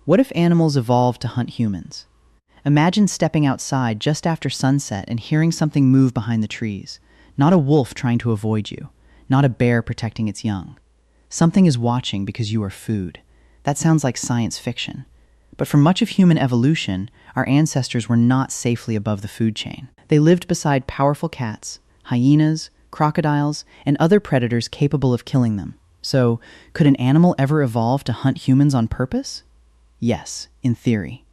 What if animals evolved to hunt humans? Imagine stepping outside just after sunset and hearing something move behind the trees. Not a wolf trying to avoid you, not a bear protecting its young. Something is watching because you are food. That sounds like science fiction. But for much of human evolution, our ancestors were not safely above the food chain. They lived beside powerful cats, hyenas, crocodiles, and other predators capable of killing them. So, could an animal ever evolve to hunt humans on purpose? Yes, in theory.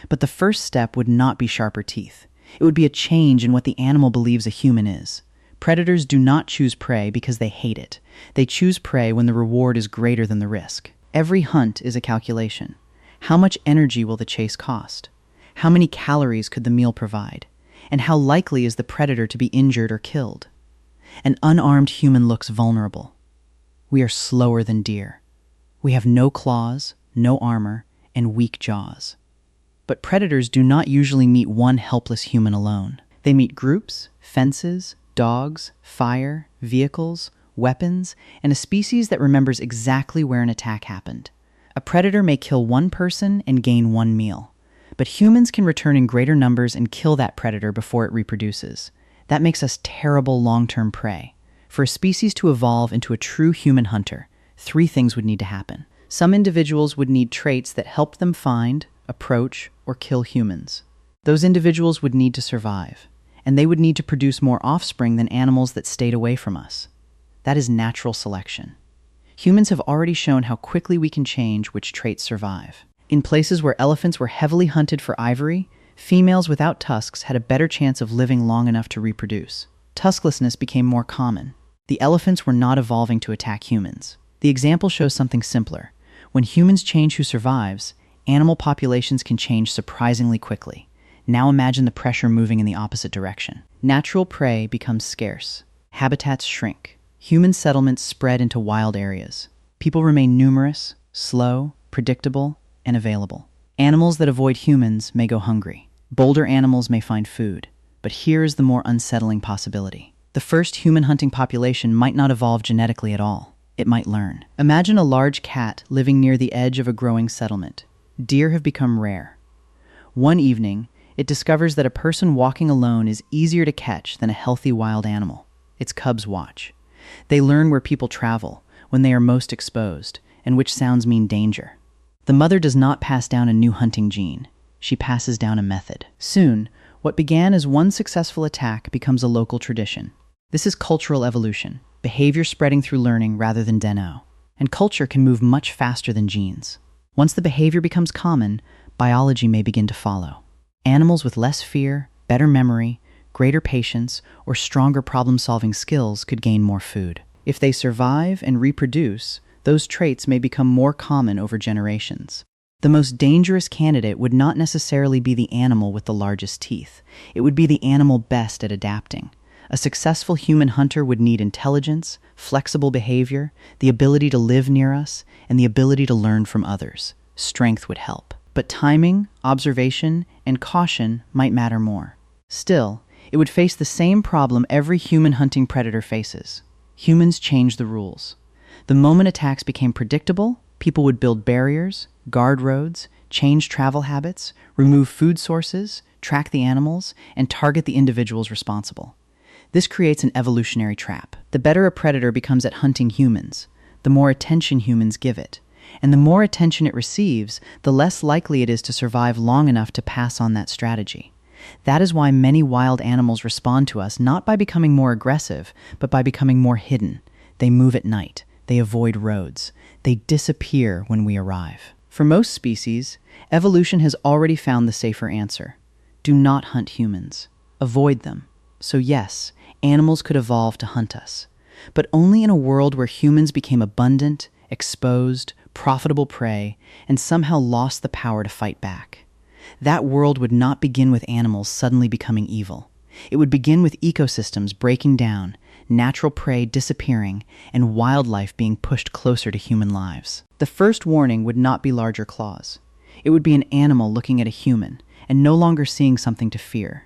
But the first step would not be sharper teeth. It would be a change in what the animal believes a human is. Predators do not choose prey because they hate it. They choose prey when the reward is greater than the risk. Every hunt is a calculation. How much energy will the chase cost? How many calories could the meal provide? And how likely is the predator to be injured or killed? An unarmed human looks vulnerable. We are slower than deer. We have no claws, no armor, and weak jaws. But predators do not usually meet one helpless human alone. They meet groups, fences, dogs, fire, vehicles, weapons, and a species that remembers exactly where an attack happened. A predator may kill one person and gain one meal, but humans can return in greater numbers and kill that predator before it reproduces. That makes us terrible long-term prey. For a species to evolve into a true human hunter, 3 things would need to happen. Some individuals would need traits that help them find, approach, or kill humans. Those individuals would need to survive, and they would need to produce more offspring than animals that stayed away from us. That is natural selection. Humans have already shown how quickly we can change which traits survive. In places where elephants were heavily hunted for ivory, females without tusks had a better chance of living long enough to reproduce. Tusklessness became more common. The elephants were not evolving to attack humans. The example shows something simpler. When humans change who survives, animal populations can change surprisingly quickly. Now imagine the pressure moving in the opposite direction. Natural prey becomes scarce. Habitats shrink. Human settlements spread into wild areas. People remain numerous, slow, predictable, and available. Animals that avoid humans may go hungry. Bolder animals may find food. But here is the more unsettling possibility. The first human hunting population might not evolve genetically at all. It might learn. Imagine a large cat living near the edge of a growing settlement. Deer have become rare. One evening, it discovers that a person walking alone is easier to catch than a healthy wild animal. Its cubs watch. They learn where people travel, when they are most exposed, and which sounds mean danger. The mother does not pass down a new hunting gene. She passes down a method. Soon, what began as one successful attack becomes a local tradition. This is cultural evolution, behavior spreading through learning rather than DNA. And culture can move much faster than genes. Once the behavior becomes common, biology may begin to follow. Animals with less fear, better memory, greater patience, or stronger problem-solving skills could gain more food. If they survive and reproduce, those traits may become more common over generations. The most dangerous candidate would not necessarily be the animal with the largest teeth. It would be the animal best at adapting. A successful human hunter would need intelligence, flexible behavior, the ability to live near us, and the ability to learn from others. Strength would help. But timing, observation, and caution might matter more. Still, it would face the same problem every human hunting predator faces. Humans change the rules. The moment attacks became predictable, people would build barriers, guard roads, change travel habits, remove food sources, track the animals, and target the individuals responsible. This creates an evolutionary trap. The better a predator becomes at hunting humans, the more attention humans give it. And the more attention it receives, the less likely it is to survive long enough to pass on that strategy. That is why many wild animals respond to us not by becoming more aggressive, but by becoming more hidden. They move at night. They avoid roads. They disappear when we arrive. For most species, evolution has already found the safer answer. Do not hunt humans. Avoid them. So yes, animals could evolve to hunt us. But only in a world where humans became abundant, exposed, profitable prey, and somehow lost the power to fight back. That world would not begin with animals suddenly becoming evil. It would begin with ecosystems breaking down, natural prey disappearing, and wildlife being pushed closer to human lives. The first warning would not be larger claws. It would be an animal looking at a human, and no longer seeing something to fear.